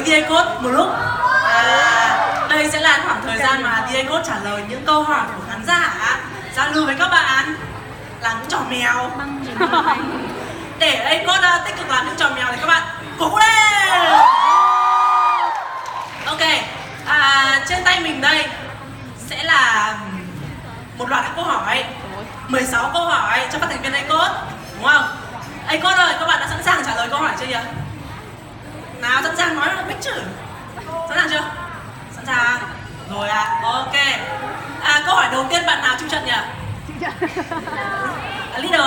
với DA Code một lúc. Đây sẽ là khoảng thời gian mà DA Code trả lời những câu hỏi của khán giả, giao lưu với các bạn, làm những trò mèo. Để A Code tích cực làm những trò mèo thì các bạn cố lên. Ok, trên tay mình đây sẽ là một loạt các câu hỏi, 16 câu hỏi cho các thành viên A Code, đúng không? A Code ơi, các bạn đã sẵn sàng trả lời câu hỏi chưa nhỉ? Nào, sẵn sàng nói là picture. Sẵn sàng chưa? Sẵn sàng. Rồi ạ, ok. Câu hỏi đầu tiên bạn nào chịu trận nhỉ? Leader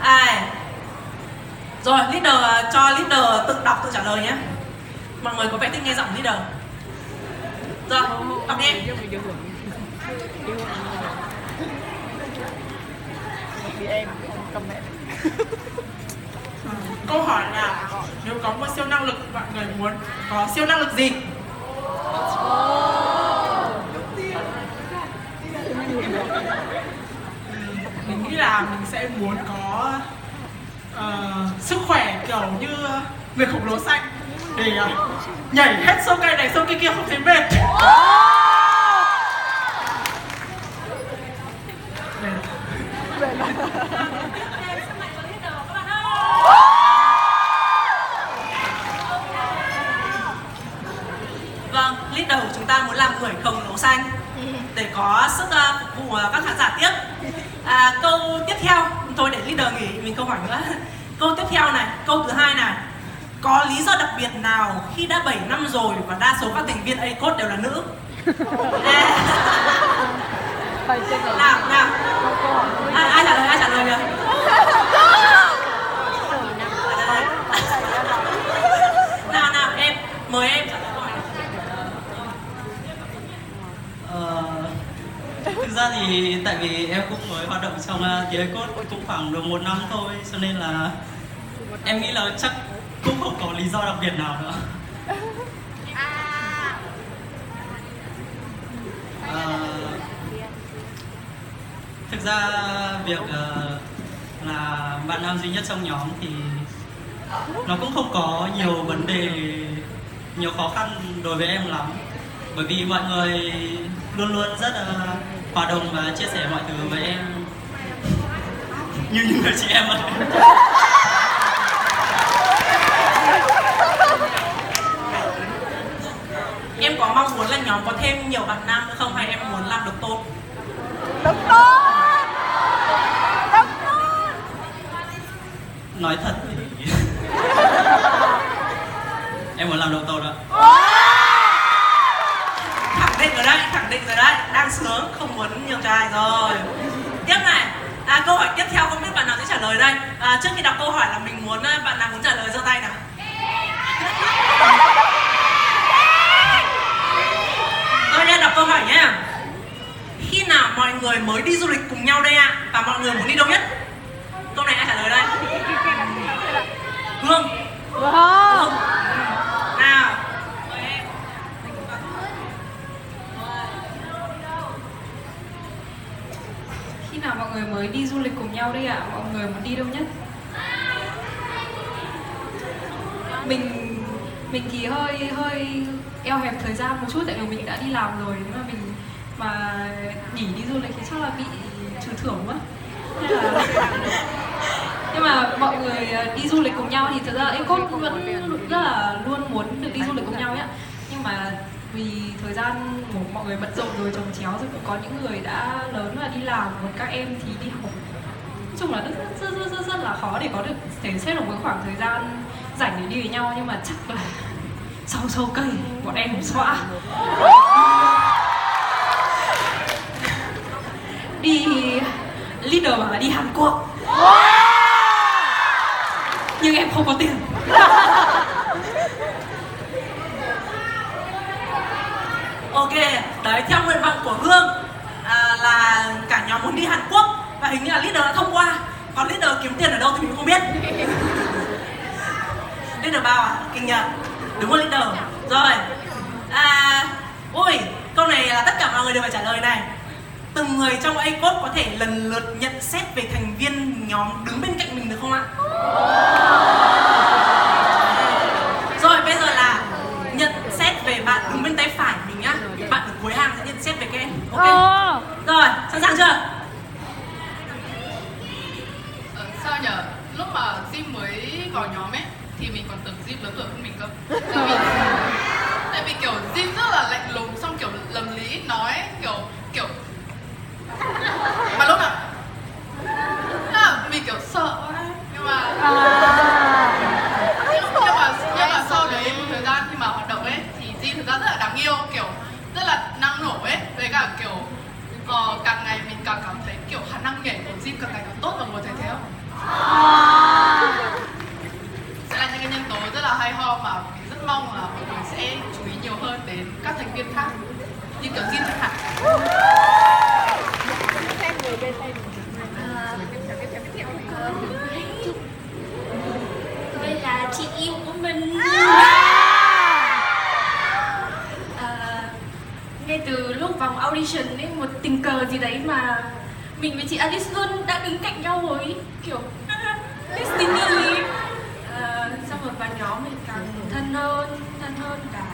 à? Rồi, leader cho leader tự đọc, tự trả lời nhé. Mọi người có vẻ thích nghe giọng leader. Rồi, đọc đi em. Câu hỏi là nếu có một siêu năng lực, mọi người muốn có siêu năng lực gì? Mình nghĩ là mình sẽ muốn có sức khỏe kiểu như người khổng lồ xanh để nhảy hết sâu cây này sâu cây kia không thấy mệt. Vâng, leader của chúng ta muốn làm người khổng lồ xanh để có sức phục vụ các khán giả tiếp. Câu tiếp theo, thôi để leader nghỉ mình câu hỏi nữa. Câu tiếp theo này, câu thứ hai này. Có lý do đặc biệt nào khi đã 7 năm rồi và đa số các thành viên A Code đều là nữ? Nào, ai trả lời kìa? Nào, em, mời em trả lời câu hỏi này. Thực ra thì tại vì em cũng mới hoạt động trong DA Code cũng khoảng được 1 năm thôi, cho nên là em nghĩ là chắc cũng không có lý do đặc biệt nào nữa. Thực ra việc là bạn nam duy nhất trong nhóm thì nó cũng không có nhiều vấn đề, nhiều khó khăn đối với em lắm, bởi vì mọi người luôn luôn rất là hòa đồng và chia sẻ mọi thứ với em như những người chị em vậy. Em có mong muốn là nhóm có thêm nhiều bạn nam nữa không, hay em muốn làm độc tôn? Nói thật thì em muốn làm độc tôn ạ. Khẳng định rồi đấy, đang sướng, không muốn nhiều trai rồi. Tiếp này, câu hỏi tiếp theo không biết bạn nào sẽ trả lời đây. Trước khi đọc câu hỏi là mình muốn bạn nào muốn trả lời giơ tay nào. Tôi nha, đọc câu hỏi nhé. Khi nào mọi người mới đi du lịch cùng nhau đây ạ? Và mọi người muốn đi đâu nhất? Câu này ai trả lời đây? Hương. Nào. Khi nào mọi người mới đi du lịch cùng nhau đây ạ? Mọi người muốn đi đâu nhất? Mình thì hơi eo hẹp thời gian một chút, tại vì mình đã đi làm rồi. Nếu mà mình mà nghỉ đi du lịch thì chắc là bị trừ thưởng quá. Nhưng mà mọi người đi du lịch cùng nhau thì thật ra em cũng vẫn rất là luôn muốn được đi du lịch cùng nhau nhé. Nhưng mà vì thời gian của mọi người bận rộn rồi, chồng chéo rồi, cũng có những người đã lớn và đi làm, còn các em thì đi học. Nói chung là rất là khó để có được thể xếp được một khoảng thời gian rảnh để đi với nhau, nhưng mà chắc là sau cây bọn em xóa đi. Leader bảo là đi Hàn Quốc, nhưng em không có tiền. Ok, đấy, theo nguyện vọng của Hương là cả nhóm muốn đi Hàn Quốc. Và hình như là leader đã thông qua. Còn leader kiếm tiền ở đâu thì mình không biết. Leader bao à? Kinh nhờ. Đúng rồi leader. Rồi. Ôi, câu này là tất cả mọi người đều phải trả lời này. Từng người trong A Code có thể lần lượt nhận xét về thành viên nhóm đứng bên cạnh mình được không ạ? Rồi, bây giờ là Ok. Rồi, sẵn sàng chưa? Sao nhở? Lúc mà Jim mới vào nhóm ấy thì mình còn tưởng Jim lớn tuổi hơn mình cơ. Tại vì kiểu Jim rất là lạnh lùng, xong kiểu lầm lý nói kiểu mà lúc nào mình kiểu sợ ấy. Nhưng mà sau đấy một thời gian khi mà hoạt động ấy thì Jim thực ra rất là đáng yêu, kiểu rất là năng nổ ấy, với cả kiểu càng ngày mình càng cảm thấy kiểu khả năng nhảy của Jim càng ngày càng tốt và ngồi thấy thế không? Sẽ là những cái nhân tố rất là hay ho mà mình rất mong là mọi người sẽ chú ý nhiều hơn đến các thành viên khác như kiểu Jin chẳng hạn. Tôi là chị yêu của mình. Ngay từ lúc vòng audition ấy, một tình cờ gì đấy mà mình với chị Alice luôn đã đứng cạnh nhau rồi, kiểu Destiny. Xong rồi vào nhóm mình càng thân hơn cả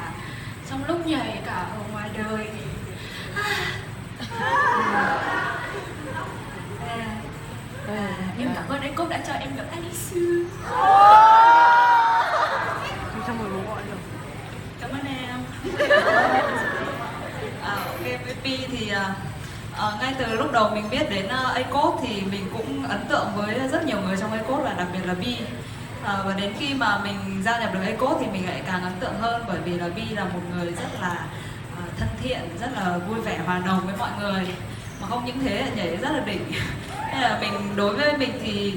trong lúc nhảy cả ở ngoài đời. Em cảm ơn anh Cúc đã cho em gặp Alice. Cảm ơn em. Ok, VP thì ngay từ lúc đầu mình biết đến ACOT thì mình cũng ấn tượng với rất nhiều người trong ACOT và đặc biệt là Bi. Và đến khi mà mình gia nhập được ACOT thì mình lại càng ấn tượng hơn, bởi vì là Bi là một người rất là thân thiện, rất là vui vẻ hòa đồng với mọi người. Mà không những thế là nhảy rất là đỉnh. Nên là đối với mình thì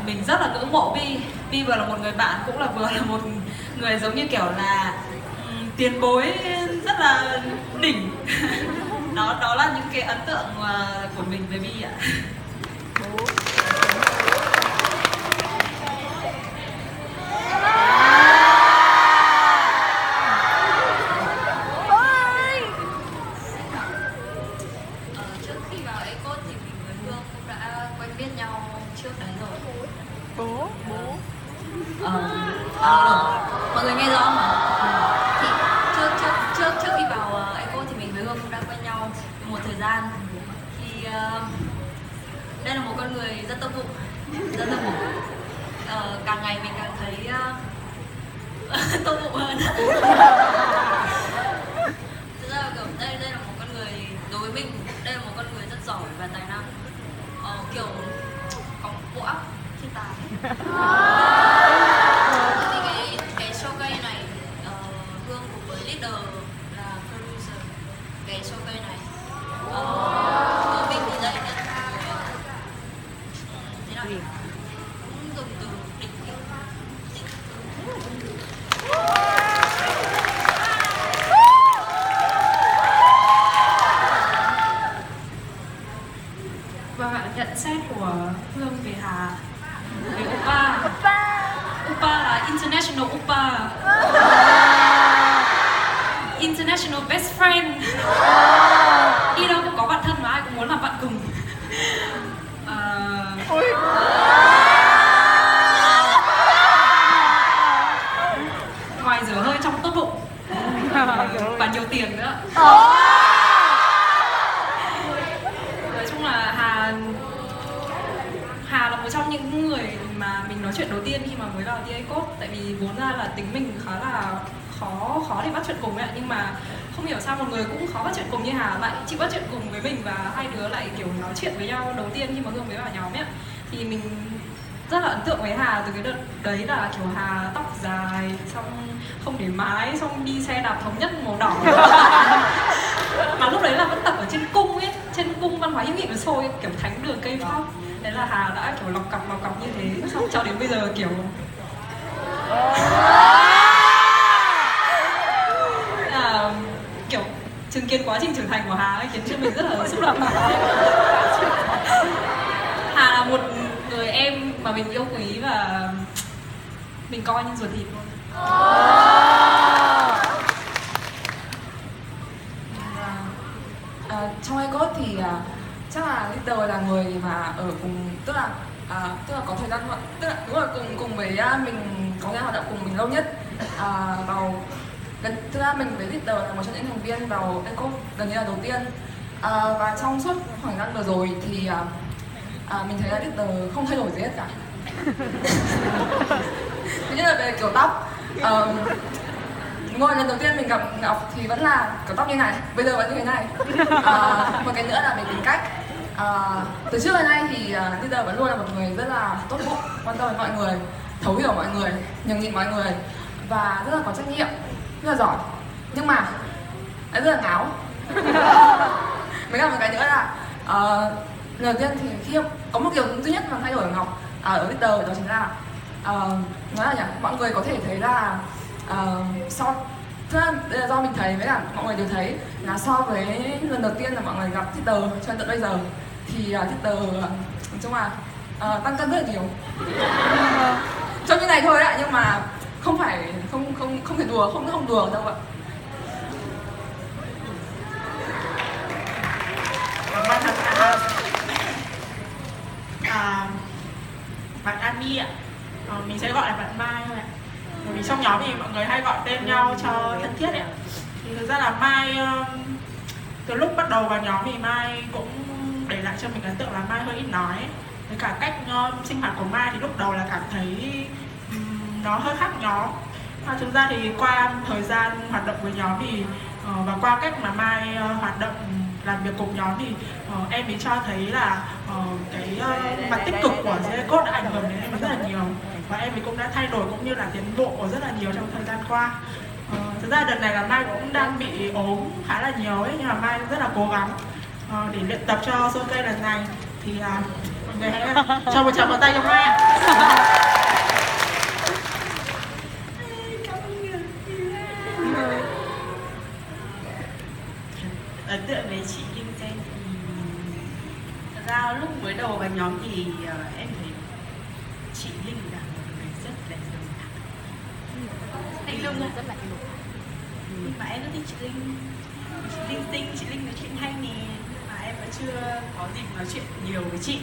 mình rất là ngưỡng mộ Bi. Bi vừa là một người bạn, cũng là vừa là một người giống như kiểu là tiền bối rất là đỉnh. Đó là những cái ấn tượng của mình về Bi ạ. Trước khi vào ACOT thì mình với Hương cũng đã quen biết nhau trước đấy rồi. Mọi người nghe rõ mà. Thì trước khi vào ACOT thì mình với Hương cũng đã quen nhau một thời gian. Thì đây là một con người rất tốt bụng, càng ngày mình càng thấy tốt bụng hơn. Thực ra kiểu đây là một con người, đối với mình đây là một con người rất giỏi và tài năng, kiểu có một bộ óc thiên tài. Thì cái showcase này Hương cùng với leader là producer cái showcase này. Đối mình thì đây là thế nào, cũng dùng từ đỉnh kiểu và bạn nhận xét của Hương về Hà, về Oppa. Oppa là international Oppa, international best friend. Đi đâu cũng có bạn thân mà ai cũng muốn làm bạn cùng. Ngoài rửa hơi trong tốt bụng và nhiều tiền nữa. Nói chung là Hà là một trong những người mà mình nói chuyện đầu tiên khi mà mới vào ACOT. Tại vì vốn ra là tính mình khá là khó để bắt chuyện cùng ấy, nhưng mà không hiểu sao một người cũng khó bắt chuyện cùng như Hà lại chịu bắt chuyện cùng với mình, và hai đứa lại kiểu nói chuyện với nhau đầu tiên khi mà Hương mới vào nhóm ấy. Thì mình rất là ấn tượng với Hà từ cái đợt đấy, là kiểu Hà tóc dài, xong không để mái, xong đi xe đạp thống nhất màu đỏ. Mà lúc đấy là vẫn tập ở trên cung ấy, trên cung văn hóa hữu nghị với Xôi, kiểu thánh đường cây phong. Thế là Hà đã kiểu lọc cọc như thế, xong cho đến bây giờ kiểu kiểu chứng kiến quá trình trưởng thành của Hà ấy khiến cho mình rất là xúc động. Hà là một người em mà mình yêu quý và mình coi như ruột thịt luôn. Trong ACOT thì chắc là leader là người mà ở cùng, tức là có thời gian, tức là đúng là cùng với mình có thời gian hoạt động cùng mình lâu nhất. Thực ra mình với leader là một trong những thành viên vào ACOT gần như là đầu tiên. Và trong suốt khoảng thời gian vừa rồi thì mình thấy là leader không thay đổi gì hết cả. Thứ nhất là về kiểu tóc. Đúng rồi, lần đầu tiên mình gặp Ngọc thì vẫn là kiểu tóc như này, bây giờ vẫn như thế này. Một cái nữa là về tính cách. Từ trước đến nay thì leader vẫn luôn là một người rất là tốt bụng, quan tâm đến mọi người, thấu hiểu mọi người, nhường nhịn mọi người và rất là có trách nhiệm, rất là giỏi. Nhưng mà rất là ngáo. Với cả một cái nữa là lần đầu tiên thì khi có một điều duy nhất mà thay đổi ở Ngọc ở leader, đó chính là nói là nhỉ, mọi người có thể thấy là đây là do mình thấy với cả mọi người đều thấy là so với lần đầu tiên là mọi người gặp leader cho đến tận bây giờ thì leader nói chung là tăng cân rất là nhiều. Trong như này thôi ạ, nhưng mà không thể đùa, không đùa đâu ạ. Cảm ơn thật bạn Ani ạ. Mình sẽ gọi là bạn Mai thôi ạ. Bởi vì trong nhóm thì mọi người hay gọi tên nhau cho thân thiết ạ. Thì thực ra là Mai từ lúc bắt đầu vào nhóm thì Mai cũng để lại cho mình ấn tượng là Mai hơi ít nói. Với cả cách sinh hoạt của Mai thì lúc đầu là cảm thấy nó hơi khác nhóm. Thực ra thì qua thời gian hoạt động với nhóm thì và qua cách mà Mai hoạt động làm việc cùng nhóm thì em mới cho thấy là cái mặt tích cực của J-Code đã ảnh hưởng đến em rất là nhiều, và em ấy cũng đã thay đổi cũng như là tiến bộ rất là nhiều trong thời gian qua. Thực ra đợt này là Mai cũng đang bị ốm khá là nhiều ấy, nhưng mà Mai rất là cố gắng để luyện tập cho show cây lần này. Thì mọi người hãy cho một tràng vào tay cho Mai. Ấn tượng với chị Kim Sen thì thật ra lúc mới đầu vào nhóm thì em thấy chị Linh là một người rất là dường anh Lương rất là nhưng mà em rất thích chị Linh. Chị Linh xinh, chị Linh nói chuyện hay nè, mà em vẫn chưa có dịp nói chuyện nhiều với chị.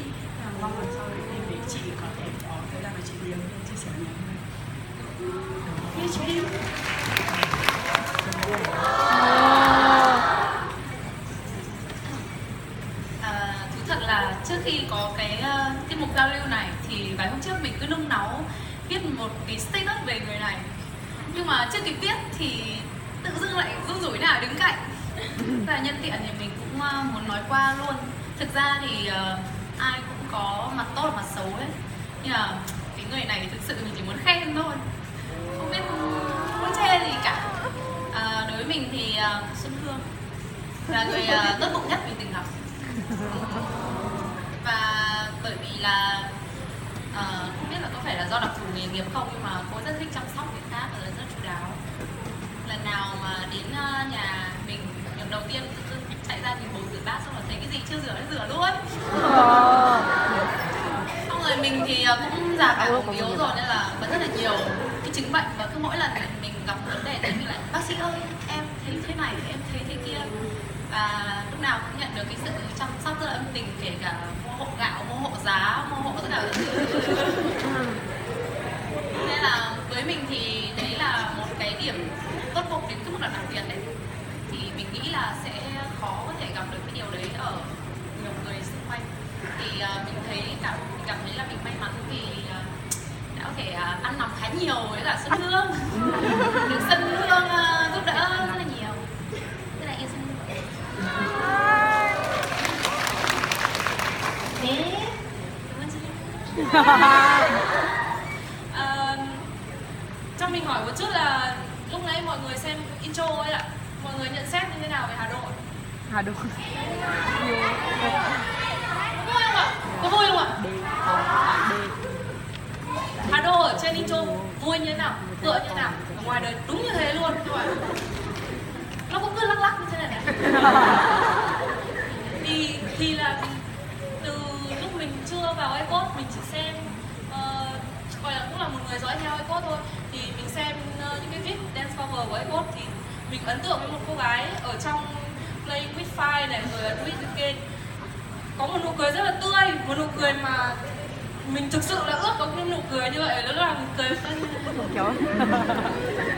Mong là sau này em với chị có thể có thời gian nói chuyện nhiều hơn, chia sẻ nhiều hơn. Hey, chị Linh. Thú thật là trước khi có cái tiết mục giao lưu này thì vài hôm trước mình cứ nung náu viết một cái status về người này, nhưng mà chưa kịp viết thì tự dưng lại run rủi nào đứng cạnh. Và nhân tiện thì mình cũng muốn nói qua luôn. Thực ra thì ai cũng có mặt tốt và mặt xấu ấy, nhưng mà cái người này thực sự mình chỉ muốn khen thôi, không biết muốn chê gì cả. Đối với mình thì Xuân Hương là người tốt bụng nhất mình từng gặp. Và bởi vì là không biết là có phải là do đặc thù nghề nghiệp không, nhưng mà cô rất thích chăm sóc người khác và rất chu đáo. Lần nào mà đến nhà mình việc đầu tiên tự dưng chạy ra nhìn bồn rửa bát, xong rồi thấy cái gì chưa rửa rửa luôn. Xong rồi mình thì cũng già cả ốm yếu rồi nên là vẫn rất là nhiều cái chứng bệnh, và cứ mỗi lần mình gặp vấn đề thì mình lại bác sĩ ơi em thấy thế này, em thấy thế kia. Và lúc nào cũng nhận được cái sự chăm sóc rất là ân tình, kể cả mua hộ gạo, mua hộ giá, mua hộ tất cả các thứ. Nên là với mình thì đấy là một cái điểm tốt bụng đến cái mức độ đặc biệt đấy. Thì mình nghĩ là sẽ khó có thể gặp được cái điều đấy ở nhiều người xung quanh. Thì mình cảm thấy là mình may mắn vì đã có thể ăn nằm khá nhiều với cả Xuân Hương. Được Xuân Hương giúp đỡ rất là nhiều. Thế là yêu Xuân Hương. Thế cảm ơn Xuân Hương. Cho mình hỏi một chút là lúc nãy mọi người xem intro ấy ạ, mọi người nhận xét như thế nào về Hà Nội? Hà Nội Vui không ạ? Có vui không ạ? Hà Đô ở trên intro vui như thế nào? Tựa như thế nào? Ở ngoài đời đúng như thế luôn các bạn. Nó cũng cứ lắc lắc như thế này này. Thì là từ lúc mình chưa vào iPod mình chỉ xem gọi là cũng là một người dõi theo iPod thôi, thì mình xem những cái viết dance cover của iPod thì mình ấn tượng với một cô gái ở trong Play With Fire này, rồi Do It Again, có một nụ cười rất là tươi, một nụ cười mà mình thực sự là ước có cái nụ cười như vậy, lúc nào mình cười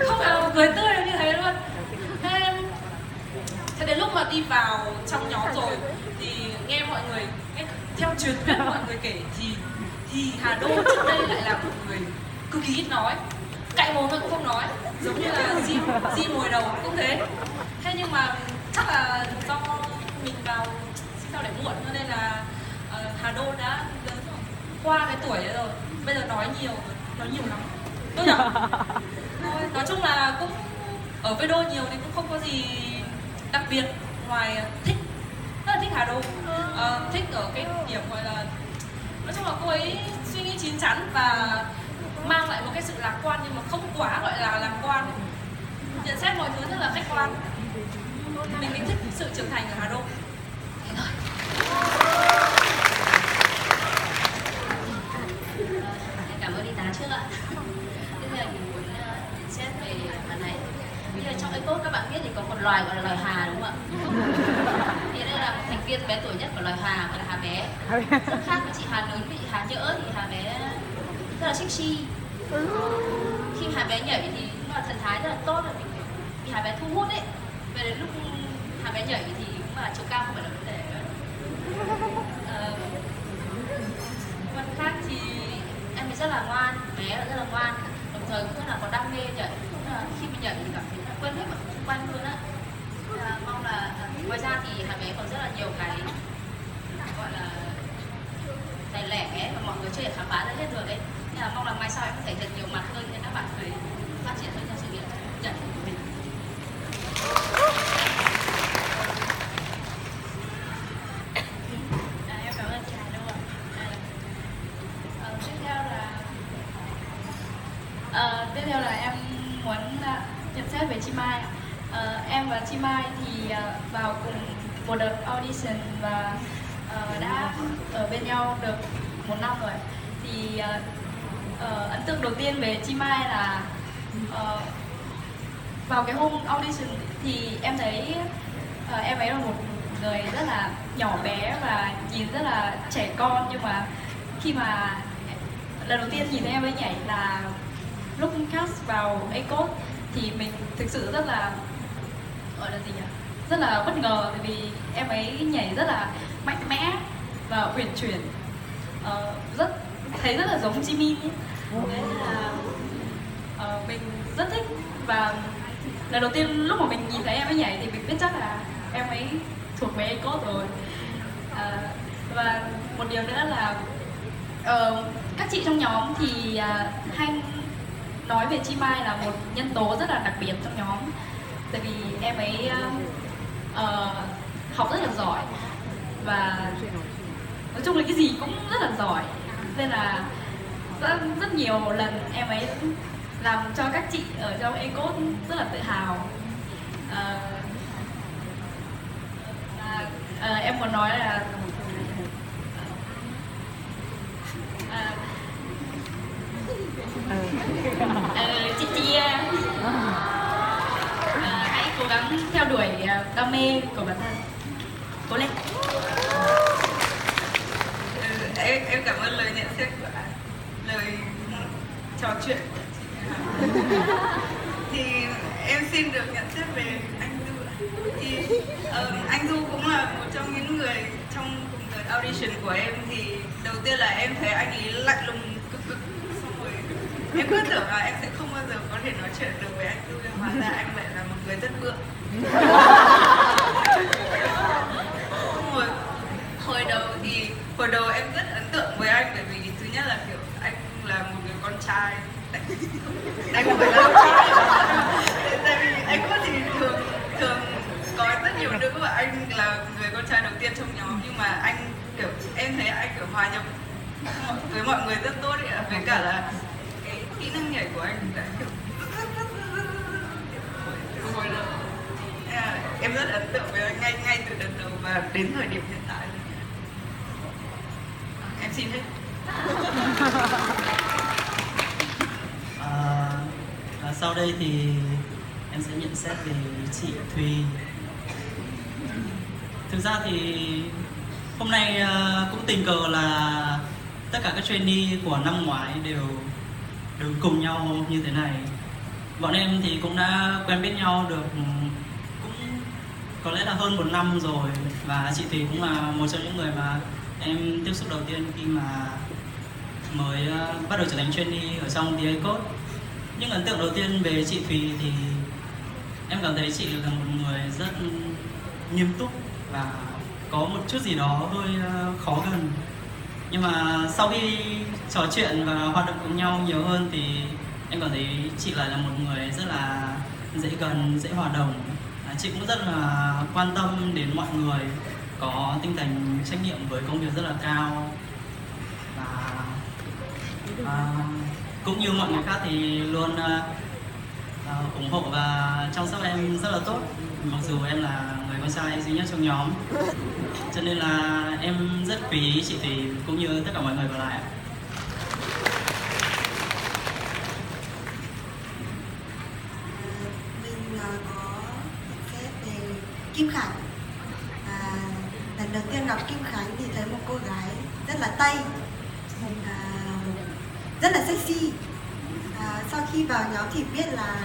không phải là cười tươi như thế luôn. Thế đến lúc mà đi vào trong nhóm rồi thì nghe mọi người theo truyền thuyết mọi người kể thì Hà Đô trước đây lại là một người cực kỳ ít nói, cạy mồm thôi cũng không nói, giống như là Di hồi đầu cũng thế. Thế nhưng mà chắc là do mình vào sinh sau đẻ muộn cho nên là Hà Đô đã lớn rồi, qua cái tuổi đấy rồi, bây giờ nói nhiều lắm, đúng nhỉ? Thôi, nói chung là cũng ở với Đô nhiều thì cũng không có gì đặc biệt ngoài thích, rất là thích Hà Đô. Thích ở cái điểm gọi là nói chung là cô ấy suy nghĩ chín chắn và mang lại một cái sự lạc quan nhưng mà không quá gọi là lạc quan, nhận xét mọi thứ rất là khách quan. Mình thích sự trưởng thành ở Hà Đô. Thế thôi. Cảm ơn y tá trước ạ. Tiếp theo mình muốn nhận xét về phần này. Bây giờ trong ECOS các bạn biết thì có một loài gọi là loài hà đúng không ạ? Thì đây là một thành viên bé tuổi nhất của loài hà, gọi là hà bé. Rất khác với chị hà lớn, với chị hà nhỡ thì hà bé rất là sexy. Khi hà bé nhảy thì nó là thần thái rất là tốt, là mình bị hà bé thu hút ấy. Về đến lúc hà bé nhảy thì cũng là chiều cao không phải là vấn đề. Mặt khác thì em ấy rất là ngoan, bé là rất là ngoan, đồng thời cũng rất là có đam mê nhảy, cũng là khi mình nhảy thì cảm thấy là quên hết mọi xung quanh luôn á. Mong là ngoài ra thì hà bé còn rất là nhiều cái gọi là tài lẻ mà mọi người chưa thể khám phá ra hết được ấy. Nên là mong là mai sau em có thể hiện nhiều mặt hơn để các bạn thấy phát triển hơn trong sự nghiệp nhảy của mình. Em cảm ơn chị Hà Đô ạ. Tiếp theo là em muốn nhận xét về Chi Mai. Em và Chi Mai thì vào cùng một đợt audition và đã ở bên nhau được 1 năm rồi. Thì ấn tượng đầu tiên về Chi Mai là vào cái hôm audition thì em thấy em ấy là một người rất là nhỏ bé và nhìn rất là trẻ con, nhưng mà khi mà lần đầu tiên nhìn thấy em ấy nhảy là lúc cast vào ECOS thì mình thực sự rất là gọi là gì nhỉ? Rất là bất ngờ, bởi vì em ấy nhảy rất là mạnh mẽ và uyển chuyển, thấy rất là giống Jimin ấy. Nên là mình rất thích, và lần đầu tiên lúc mà mình nhìn thấy em ấy nhảy thì mình biết chắc là em ấy thuộc về ECOS rồi. Và một điều nữa là các chị trong nhóm thì hay nói về Chi Mai là một nhân tố rất là đặc biệt trong nhóm, tại vì em ấy học rất là giỏi và nói chung là cái gì cũng rất là giỏi, nên là rất nhiều lần em ấy làm cho các chị ở trong ECOS rất là tự hào. Em muốn nói là chị Chia hãy cố gắng theo đuổi đam mê của bản thân, cố lên. Em cảm ơn lời nhận xét của anh, lời trò chuyện của chị. Thì em xin được nhận xét về anh Du. Thì anh Du cũng là một trong những người trong cùng đợt audition của em. Thì đầu tiên là em thấy anh ấy lạnh lùng cực, xong rồi em cứ tưởng là em sẽ không bao giờ có thể nói chuyện được với anh Du, nhưng hóa ra anh lại là một người rất vượng. Rồi hồi đầu em rất ấn tượng với anh, bởi vì thứ nhất là kiểu anh là một người con trai, anh không phải là con trai, tại vì anh có thì thường có rất nhiều nữ và anh là người con trai đầu tiên trong nhóm, nhưng mà anh kiểu em thấy anh kiểu hòa nhập với mọi người rất tốt ấy, với cả là cái kỹ năng nhảy của anh đã kiểu em rất ấn tượng với anh ngay từ đợt đầu và đến thời điểm hiện tại. Em xin hết. Sau đây thì em sẽ nhận xét về chị Thùy. Thực ra thì hôm nay cũng tình cờ là tất cả các trainee của năm ngoái đều cùng nhau như thế này. Bọn em thì cũng đã quen biết nhau được cũng có lẽ là hơn 1 năm rồi, và chị Thùy cũng là một trong những người mà em tiếp xúc đầu tiên khi mà mới bắt đầu trở thành trainee ở trong The A-Code. Nhưng ấn tượng đầu tiên về chị Thùy thì em cảm thấy chị là một người rất nghiêm túc và có một chút gì đó hơi khó gần. Nhưng mà sau khi trò chuyện và hoạt động cùng nhau nhiều hơn thì em cảm thấy chị lại là một người rất là dễ gần, dễ hòa đồng. Chị cũng rất là quan tâm đến mọi người, có tinh thần trách nhiệm với công việc rất là cao. Và cũng như mọi người khác thì luôn ủng hộ và chăm sóc em rất là tốt. Mặc dù em là người con trai duy nhất trong nhóm, cho nên là em rất quý chị Thùy cũng như tất cả mọi người còn lại. Mình có nhận xét về Kim Khánh. Lần đầu tiên gặp Kim Khánh thì thấy một cô gái rất là Tây, rất là sexy. Sau khi vào nhóm thì biết là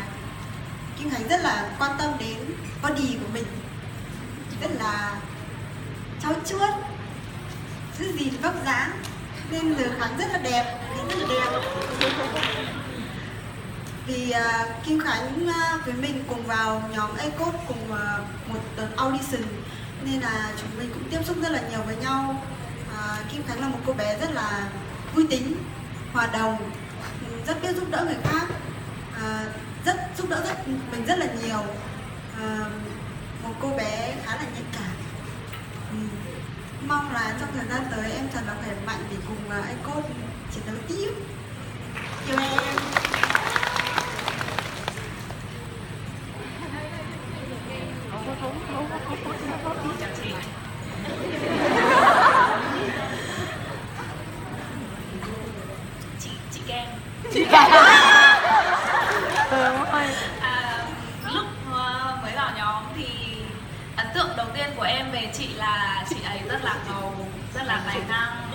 Kim Khánh rất là quan tâm đến body của mình, rất là trau chuốt, giữ gìn vóc dáng, nên giờ Khánh rất là đẹp, Vì Kim Khánh với mình cùng vào nhóm A-Code cùng một đợt audition, nên là chúng mình cũng tiếp xúc rất là nhiều với nhau. Kim Khánh là một cô bé rất là vui tính, hòa đồng, rất biết giúp đỡ người khác, giúp đỡ mình rất là nhiều. Một cô bé khá là nhạy cảm. Mong là trong thời gian tới em thật là khỏe mạnh để cùng A-Code chiến đấu tiếp. Yêu em. Chị Kem. Lúc mới vào nhóm thì ấn tượng đầu tiên của em về chị là chị ấy rất là ngầu, rất là tài năng.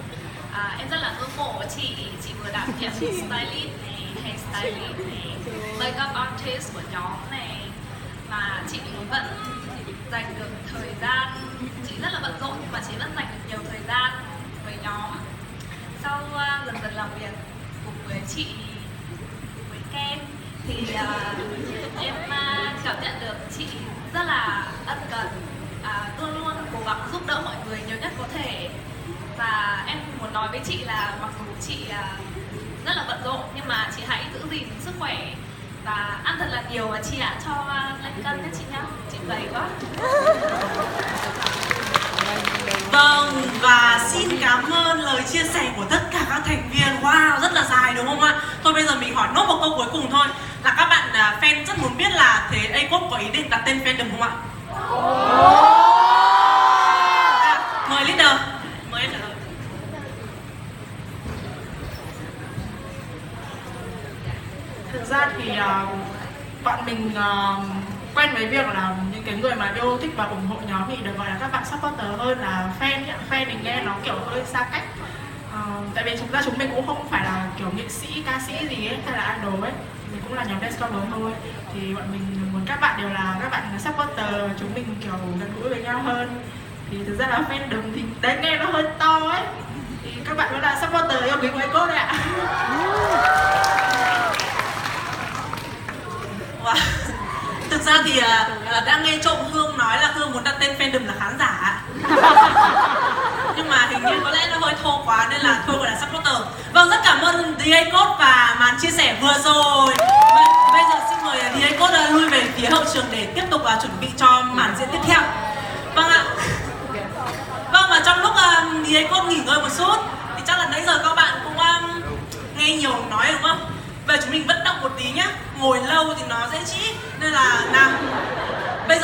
Em rất là ngưỡng mộ chị vừa đảm nhiệm stylist này, hairstylist này, makeup artist của nhóm này, mà chị vẫn dành được thời gian. Chị rất là bận rộn nhưng mà chị vẫn dành được nhiều thời gian với nhóm. Sau dần dần làm việc cùng với chị, với Ken thì em cảm nhận được chị rất là ân cần, luôn luôn cố gắng giúp đỡ mọi người nhiều nhất có thể. Và em muốn nói với chị là mặc dù chị rất là bận rộn nhưng mà chị hãy giữ gìn sức khỏe và ăn thật là nhiều, và chị ạ, cho lên cân nhé chị nhá, chị gầy quá. Vâng, và xin cảm ơn lời chia sẻ của tất cả các thành viên. Wow, rất là dài đúng không ạ? Thôi bây giờ mình hỏi nốt một câu cuối cùng thôi, là các bạn fan rất muốn biết là thế A-Code có ý định đặt tên fandom không ạ? Mời leader, mời em trả lời. Thực ra thì bọn mình quen với việc là những cái người mà yêu thích và ủng hộ nhóm thì được gọi là các bạn supporter hơn là fan nhỉ. Fan thì nghe nó kiểu hơi xa cách. Tại vì thực ra chúng mình cũng không phải là kiểu nghệ sĩ, ca sĩ gì ấy, hay là idol ấy. Mình cũng là nhóm dance cover thôi. Thì bọn mình muốn các bạn đều là các bạn supporter, chúng mình kiểu gần gũi với nhau hơn. Thì thực ra là fandom thì đấy nghe nó hơi to ấy. Thì các bạn vẫn là supporter yêu quý của A-Code đấy ạ. Wow. Thực ra thì đang nghe trộm Hương nói là Hương muốn đặt tên fandom là khán giả. Nhưng mà hình như có lẽ nó hơi thô quá nên là thôi gọi là supporter. Vâng, rất cảm ơn The A-Code và màn chia sẻ vừa rồi. Bây giờ xin mời The A-Code lui về phía hậu trường để tiếp tục chuẩn bị cho màn diễn tiếp theo. Vâng ạ. Vâng, và trong lúc The A-Code nghỉ ngơi một chút thì chắc là nãy giờ các bạn cũng nghe nhiều nói đúng không? Vậy chúng mình vận động một tí nhá. Ngồi lâu thì nó dễ trĩ, nên là nào